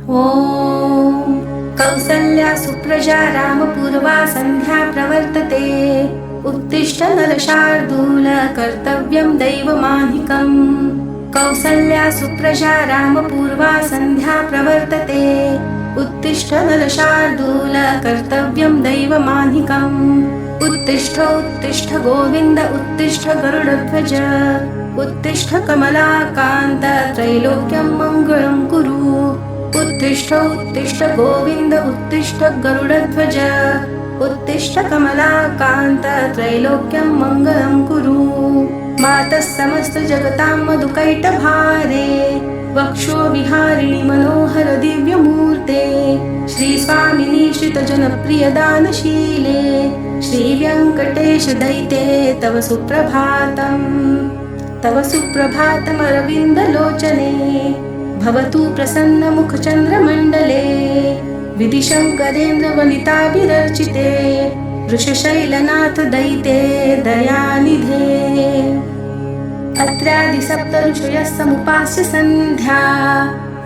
ॐ कौसल्या सुप्रजा रामपूर्वा सन्ध्या प्रवर्तते। उत्तिष्ठ नरशार्दूल कर्तव्यं दैवमान्धिकम्। कौसल्या सुप्रजा रामपूर्वा सन्ध्या प्रवर्तते। उत्तिष्ठ नरशार्दूल कर्तव्यं दैवमान्धिकम्। उत्तिष्ठ उत्तिष्ठ गोविन्द उत्तिष्ठ गरुडध्वज। उत्तिष्ठ कमलाकान्त त्रैलोक्यं मङ्गलं कुरु। उत्तिष्ठ उत्तिष्ठ गोविन्द उत्तिष्ठ गरुडध्वज। उत्तिष्ठ कमलाकान्त त्रैलोक्यं मङ्गलं कुरु। मातः समस्त जगतां मधुकैटभारे। वक्षो विहारिणि मनोहर दिव्यमूर्ते। श्रीस्वामिनि श्रितजनप्रिय दानशीले। श्रीव्यङ्कटेश दैते तव सुप्रभातम्। तव सुप्रभातमरविन्दलोचने। भवतु प्रसन्नमुखचन्द्रमण्डले। विधिशङ्करेन्द्रवनिताभिरर्चिते। वृषशैलनाथ दैते दयानिधे। अत्रादिसप्तऋषयः समुपास्य सन्ध्या।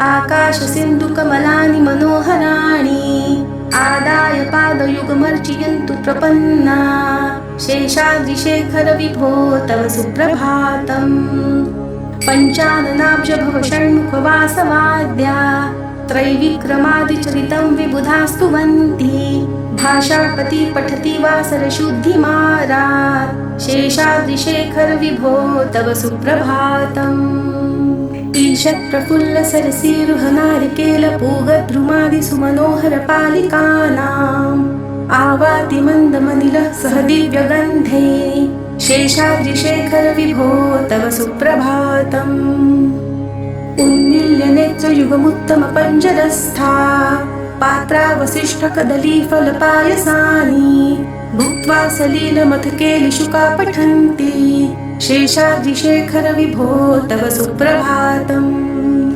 आकाशसिन्धुकमलानि मनोहराणि। आदाय पादयुगमर्चयन्तु प्रपन्ना। शेषाद्रिशेखर विभो तव सुप्रभातम्। पञ्चाननाब्ज भव षण्मुखवासवाद्या। त्रैविक्रमादिचरितं विबुधास्तुवन्ति। भाषापति पठति वासरशुद्धिमारात्। शेषाद्रिशेखर विभो तव सुप्रभातम्। ईषत्प्रफुल्लसरसीरुहनारिकेलपूगद्रुमादिसुमनोहरपालिकानाम्। आवाति मन्दमनिलः सह दिव्यगन्धे। शेषाद्रिशेखर विभो तव सुप्रभातम्। उन्मील्यनेत्रयुगमुत्तमपञ्जरस्था। पात्रावसिष्ठकदलीफलपायसानि। भुक्त्वा सलीलमथकेलिशुका पठन्ति। शेषाद्रिशेखर विभो तव सुप्रभातम्।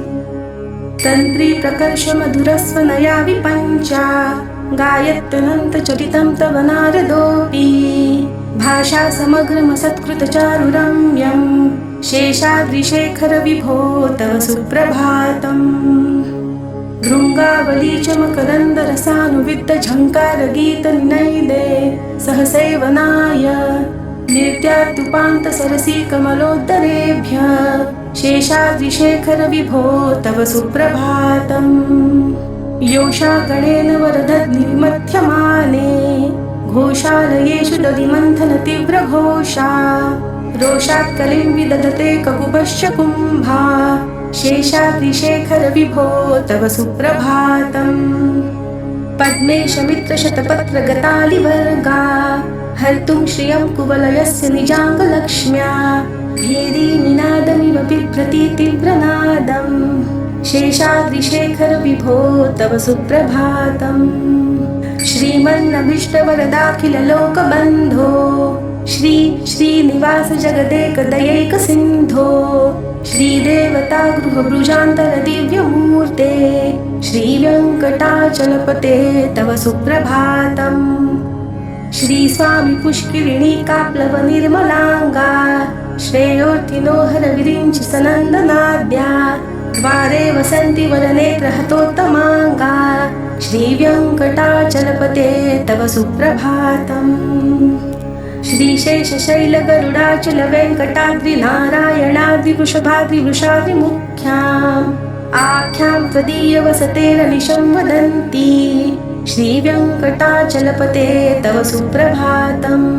तन्त्री प्रकर्ष मधुरस्वनया विपञ्चा। गायत्यनन्तचरितं तव नारदोऽपि। भाषा समग्रमसत्कृतचारुरम्यं। शेषाद्रिशेखर विभो तव सुप्रभातम्। भृङ्गावली च मकरन्दरसानुविद्धझङ्कारगीतनिनैदे सहसेवनाय। निर्त्यात्युपान्तसरसीकमलोत्तरेभ्यः। शेषाद्रिशेखर विभो तव सुप्रभातम्। योषा गणेन वरदग्निविमथ्यमाने। घोषालयेषु दधिमन्थनतीव्रघोषा। रोषात् कलिं विदधते ककुभश्च कुम्भा। शेषाद्रिशेखर विभो तव सुप्रभातम्। पद्मेशमित्रशतपत्रगतालिवर्गा। हर्तुं श्रियं कुवलयस्य निजाङ्गलक्ष्म्या। भेरीनिनादमिव बिभ्रति तीव्रनादम्। शेषाद्रिशेखर विभो तव सुप्रभातम्। श्रीमन्नभीष्टवरदाखिललोकबन्धो। श्री श्रीनिवास जगदेकदयैकसिन्धो। श्रीदेवतागृहभुजान्तरदिव्यमूर्ते। श्रीव्यङ्कटाचलपते तव सुप्रभातम्। श्रीस्वामी पुष्किरिणीकाप्लवनिर्मलाङ्गा। श्रेयोर्थिनो हरविरिञ्चि सनन्दनाद्या। द्वारे वसन्ति वरनेत्रहतोत्तमाङ्गा। श्रीव्यङ्कटाचलपते तव सुप्रभातम्। श्रीशेषशैलगरुडाचलवेङ्कटाद्रिनारायणाद्रिवृषभाद्रिवृषाद्रिमुख्याम्। आख्यां त्वदीयवसतेरनिशं वदन्ति। श्रीव्यङ्कटाचलपते तव सुप्रभातम्।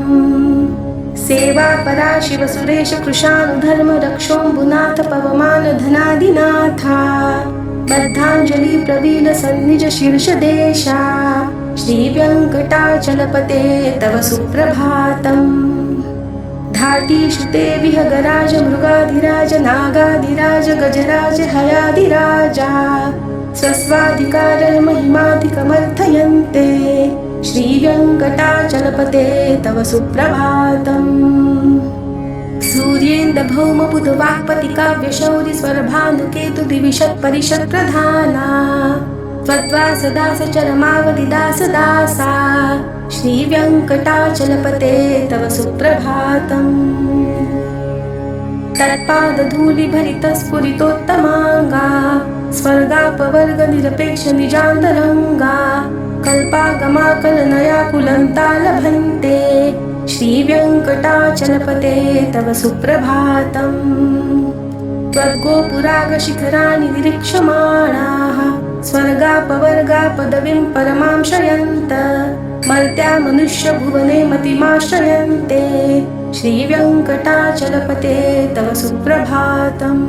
सेवापरा शिवसुरेश कृशानुधर्मरक्षोऽम्बुनाथ पवमान धनादिनाथा। बद्धाञ्जलि प्रवील सन्निज शीर्षदेशा। श्रीव्यङ्कटाचलपते तव सुप्रभातम्। धाटीशुते विहगराज मृगाधिराज नागाधिराज गजराज हयाधिराजा। स्वस्वाधिकारमहिमाधिकमर्थयन्ते। श्रीव्यङ्कटाचलपते तव सुप्रभातम्। सूर्येन्द्रभौमबुधवाक्पतिकाव्यशौरिस्वरभानुकेतुदिविषत्परिषत्प्रधाना। त्वद्वासदासचरमावधिदासदासा। श्रीव्यङ्कटाचलपते तव सुप्रभातम्। तत्पादधूलिभरितस्फुरितोत्तमाङ्गा। स्वर्गापवर्ग निरपेक्ष निजान्तरङ्गा कल्पागमा कलनया कुलन्ता लभन्ते श्रीवेङ्कटाचलपते तव सुप्रभातम् त्वद्गोपुरागशिखराणि निरीक्षमाणाः स्वर्गापवर्गापदवीं परमां शयन्त मर्त्या मनुष्यभुवने मतिमाश्रयन्ते श्रीवेङ्कटाचलपते तव सुप्रभातम्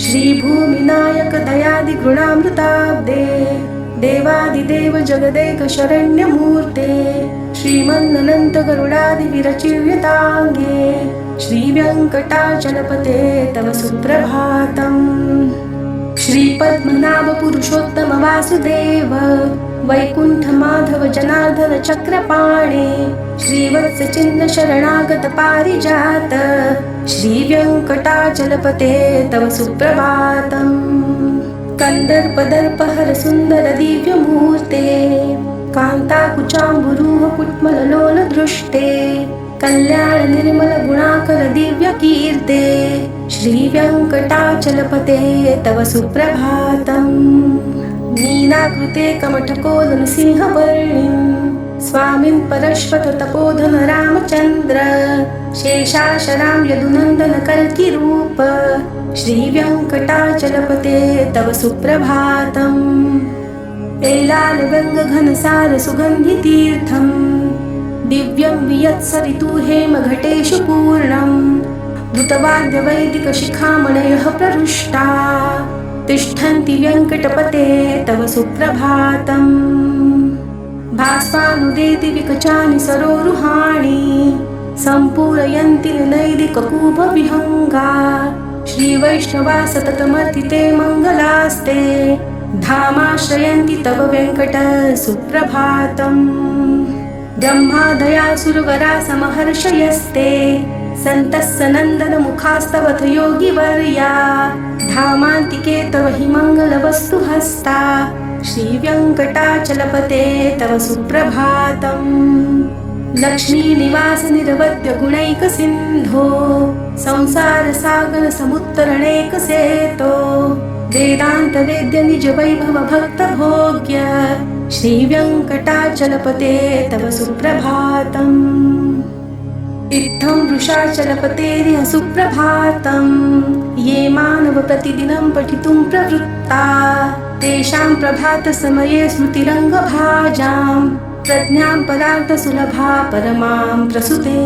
श्रीभूमिनायक दयादिगुणामृताब्दे देवादिदेव जगदेक शरण्यमूर्ते श्रीमन्ननन्त गरुडादिविरचिर्यताङ्गे श्रीवेङ्कटाचलपते तव सुप्रभातम् श्रीपद्मनाभ पुरुषोत्तम वासुदेव वैकुण्ठ माधव जनार्दन चक्रपाणे श्रीवत्स चिन्ह शरणागत पारिजात श्रीवेङ्कटाचलपते तव सुप्रभातम् कन्दर्पदर्पहर सुन्दर दिव्यमूर्ते कान्ताकुचाम्बुरूह कुट्मललोल दृष्टे कल्याण निर्मल गुणाकर दिव्यकीर्ते श्रीवेङ्कटाचलपते तव सुप्रभातम् मीनाकृते कमठकोदन सिंहवर्णिन् स्वामिन् परश्वत तपोधन रामचन्द्र शेषाशरां यदुनन्दन कल्किरूप श्रीवेङ्कटाचलपते तव सुप्रभातम् एलालगङ्गघनसार सुगन्धितीर्थं दिव्यं वियत्सरितु हेमघटेषु पूर्णम् धृतवाद्यवैदिकशिखामणयः प्रहृष्टा तिष्ठन्ति वेङ्कटपते तव सुप्रभातम् भास्वानुदेति विकचानि सरोरुहाणि सम्पूरयन्ति नैदिककूपविहङ्गा श्रीवैष्णवा सततमर्थिते मङ्गलास्ते धामाश्रयन्ति तव वेङ्कट सुप्रभातम् ब्रह्मादयासुरवरा समहर्षयस्ते सन्तः सनन्दनमुखास्तवथ योगिवर्या धामान्तिके तव हि मङ्गलवस्तुहस्ता श्रीवेङ्कटाचलपते तव सुप्रभातम् लक्ष्मीनिवास निरवद्य गुणैकसिन्धो संसारसागरसमुत्तरणैकसेतो वेदान्तवेद्य निजवैभव भक्तभोग्य श्रीवेङ्कटाचलपते तव सुप्रभातम् इत्थं वृषाचलपतेरिह सुप्रभातम् ये मानव प्रतिदिनं पठितुं प्रवृत्ता तेषां प्रभातसमये स्मृतिरङ्गभाजां प्रज्ञां परार्थसुलभा परमां प्रसूते।